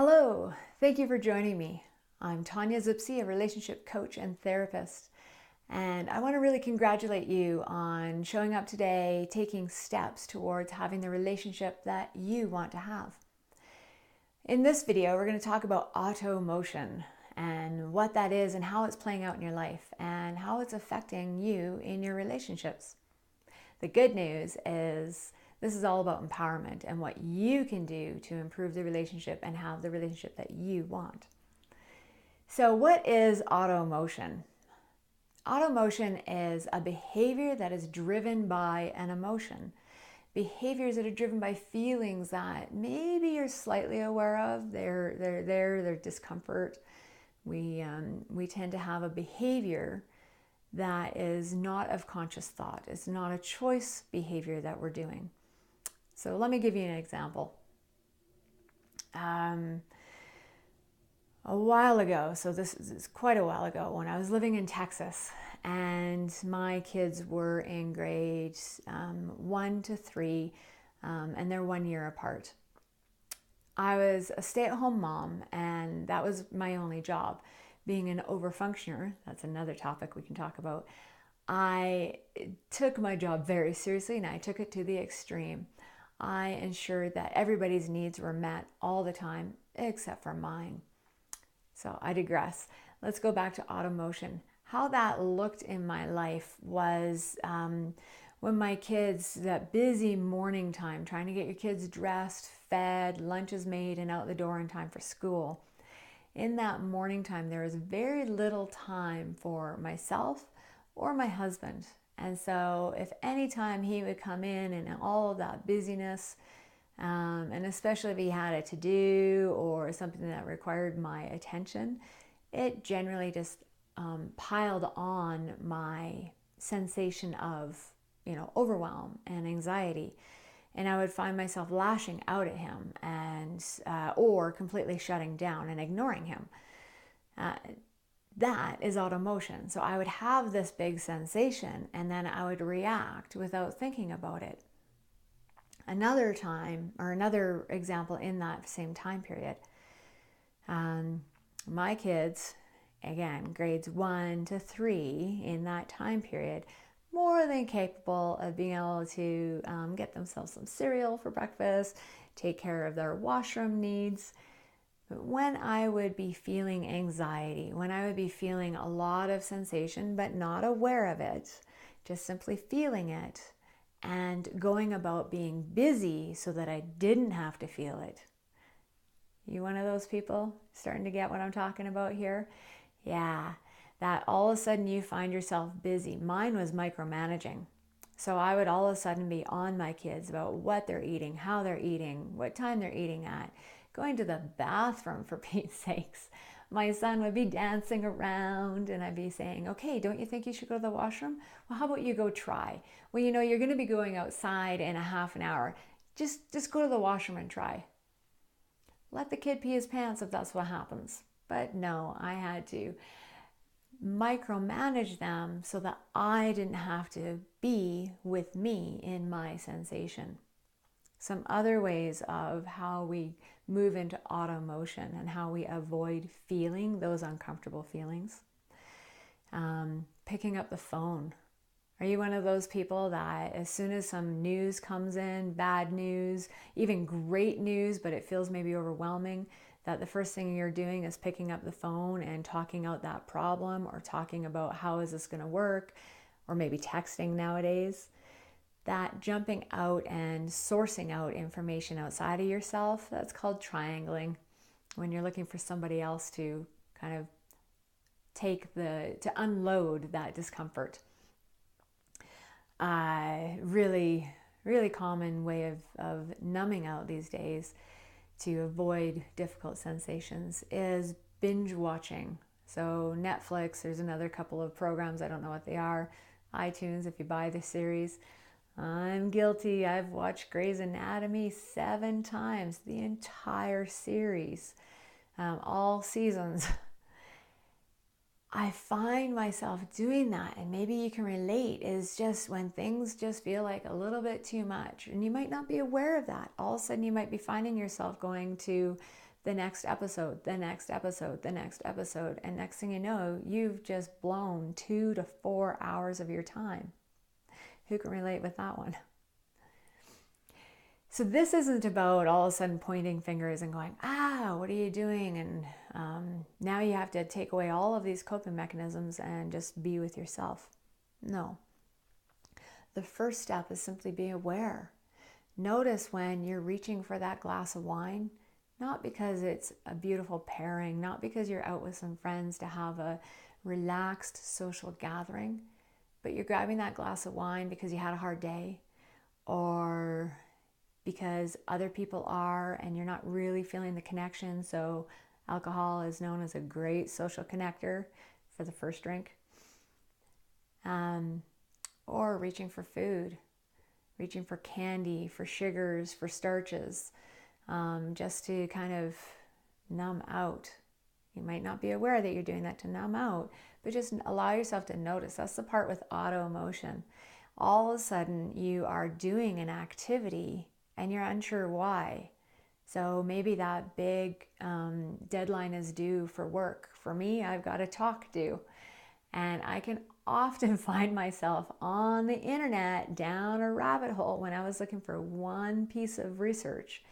Hello, thank you for joining me. I'm Taunya Zipse, a relationship coach and therapist, and I want to really congratulate you on showing up today, taking steps towards having the relationship that you want to have. In this video, we're going to talk about automotion and what that is and how it's playing out in your life and how it's affecting you in your relationships. The good news is this is all about empowerment and what you can do to improve the relationship and have the relationship that you want. So what is automotion? Automotion is a behavior that is driven by an emotion. Behaviors that are driven by feelings that maybe you're slightly aware of. They're discomfort. We tend to have a behavior that is not of conscious thought. It's not a choice behavior that we're doing. So let me give you an example. A while ago, so this is quite a while ago, when I was living in Texas and my kids were in grades 1 to 3 and they're 1 year apart. I was a stay-at-home mom and that was my only job. Being an overfunctioner, that's another topic we can talk about, I took my job very seriously and I took it to the extreme. I ensured that everybody's needs were met all the time except for mine. So I digress. Let's go back to automotion. How that looked in my life was when my kids, that busy morning time, trying to get your kids dressed, fed, lunches made, and out the door in time for school. In that morning time, there was very little time for myself or my husband. And so if any time he would come in and all of that busyness, and especially if he had a to-do or something that required my attention, it generally just piled on my sensation of, overwhelm and anxiety. And I would find myself lashing out at him and or completely shutting down and ignoring him. That is automotion. So I would have this big sensation and then I would react without thinking about it. Another time, or another example in that same time period, my kids, again, grades 1 to 3 in that time period, more than capable of being able to get themselves some cereal for breakfast, take care of their washroom needs. But when I would be feeling anxiety, when I would be feeling a lot of sensation but not aware of it, just simply feeling it and going about being busy so that I didn't have to feel it. You one of those people starting to get what I'm talking about here? Yeah, that all of a sudden you find yourself busy. Mine was micromanaging. So I would all of a sudden be on my kids about what they're eating, how they're eating, what time they're eating at, going to the bathroom for Pete's sakes. My son would be dancing around and I'd be saying, okay, don't you think you should go to the washroom? Well, how about you go try? Well, you're going to be going outside in a half an hour. Just go to the washroom and try. Let the kid pee his pants if that's what happens. But no, I had to micromanage them so that I didn't have to be with me in my sensation. Some other ways of how we move into automotion and how we avoid feeling those uncomfortable feelings. Picking up the phone. Are you one of those people that as soon as some news comes in, bad news, even great news, but it feels maybe overwhelming, that the first thing you're doing is picking up the phone and talking out that problem or talking about how is this going to work, or maybe texting nowadays? That jumping out and sourcing out information outside of yourself, that's called triangling. When you're looking for somebody else to kind of to unload that discomfort. Really, really common way of numbing out these days to avoid difficult sensations is binge watching. So Netflix, there's another couple of programs, I don't know what they are. iTunes, if you buy the series. I'm guilty. I've watched Grey's Anatomy 7 times, the entire series, all seasons. I find myself doing that, and maybe you can relate, is just when things just feel like a little bit too much, and you might not be aware of that. All of a sudden you might be finding yourself going to the next episode, the next episode, the next episode. And next thing you know, you've just blown 2 to 4 hours of your time. Who can relate with that one? So this isn't about all of a sudden pointing fingers and going, what are you doing? And now you have to take away all of these coping mechanisms and just be with yourself. No. The first step is simply be aware. Notice when you're reaching for that glass of wine, not because it's a beautiful pairing, not because you're out with some friends to have a relaxed social gathering, but you're grabbing that glass of wine because you had a hard day, or because other people are and you're not really feeling the connection. So alcohol is known as a great social connector for the first drink. Or reaching for food, reaching for candy, for sugars, for starches, just to kind of numb out. You might not be aware that you're doing that to numb out, but just allow yourself to notice. That's the part with Automotion. All of a sudden you are doing an activity and you're unsure why. So maybe that big deadline is due for work. For me, I've got a talk due. And I can often find myself on the internet down a rabbit hole when I was looking for one piece of research.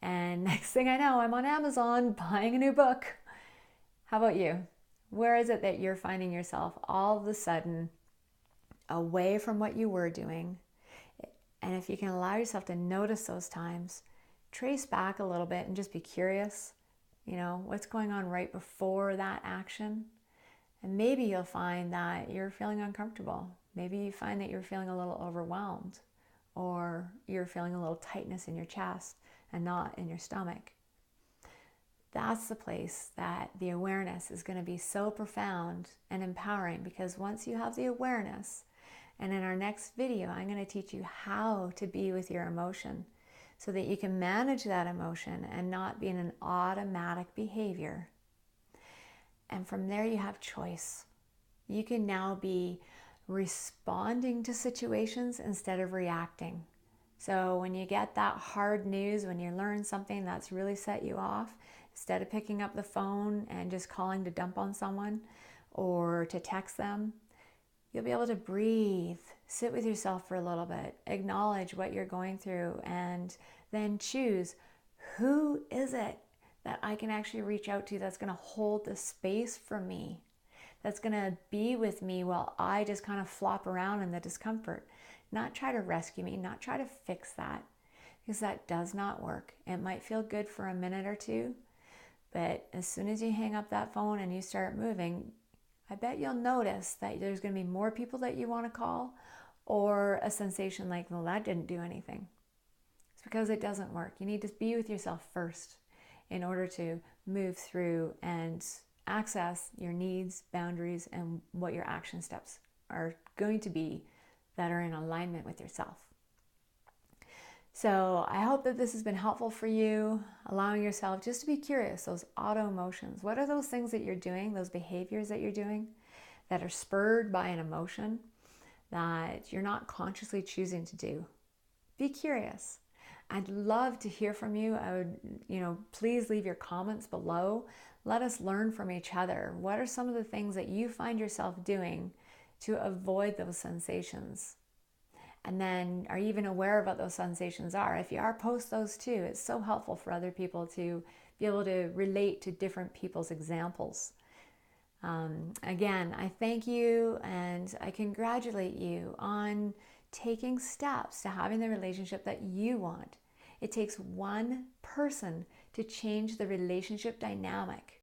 And next thing I know, I'm on Amazon buying a new book. How about you? Where is it that you're finding yourself all of a sudden away from what you were doing? And if you can allow yourself to notice those times, trace back a little bit and just be curious, what's going on right before that action? And maybe you'll find that you're feeling uncomfortable. Maybe you find that you're feeling a little overwhelmed, or you're feeling a little tightness in your chest and not in your stomach. That's the place that the awareness is going to be so profound and empowering, because once you have the awareness, and in our next video, I'm going to teach you how to be with your emotion so that you can manage that emotion and not be in an automatic behavior. And from there, you have choice. You can now be responding to situations instead of reacting. So when you get that hard news, when you learn something that's really set you off, instead of picking up the phone and just calling to dump on someone or to text them, you'll be able to breathe, sit with yourself for a little bit, acknowledge what you're going through, and then choose, who is it that I can actually reach out to that's going to hold the space for me, that's going to be with me while I just kind of flop around in the discomfort. Not try to rescue me, not try to fix that, because that does not work. It might feel good for a minute or two, but as soon as you hang up that phone and you start moving, I bet you'll notice that there's going to be more people that you want to call, or a sensation like, well, that didn't do anything. It's because it doesn't work. You need to be with yourself first in order to move through and access your needs, boundaries, and what your action steps are going to be that are in alignment with yourself. So I hope that this has been helpful for you, allowing yourself just to be curious, those auto emotions. What are those things that you're doing, those behaviors that you're doing that are spurred by an emotion that you're not consciously choosing to do? Be curious. I'd love to hear from you. I would, please leave your comments below. Let us learn from each other. What are some of the things that you find yourself doing to avoid those sensations? And then, are you even aware of what those sensations are? If you are, post those too. It's so helpful for other people to be able to relate to different people's examples. Again, I thank you and I congratulate you on taking steps to having the relationship that you want. It takes one person to change the relationship dynamic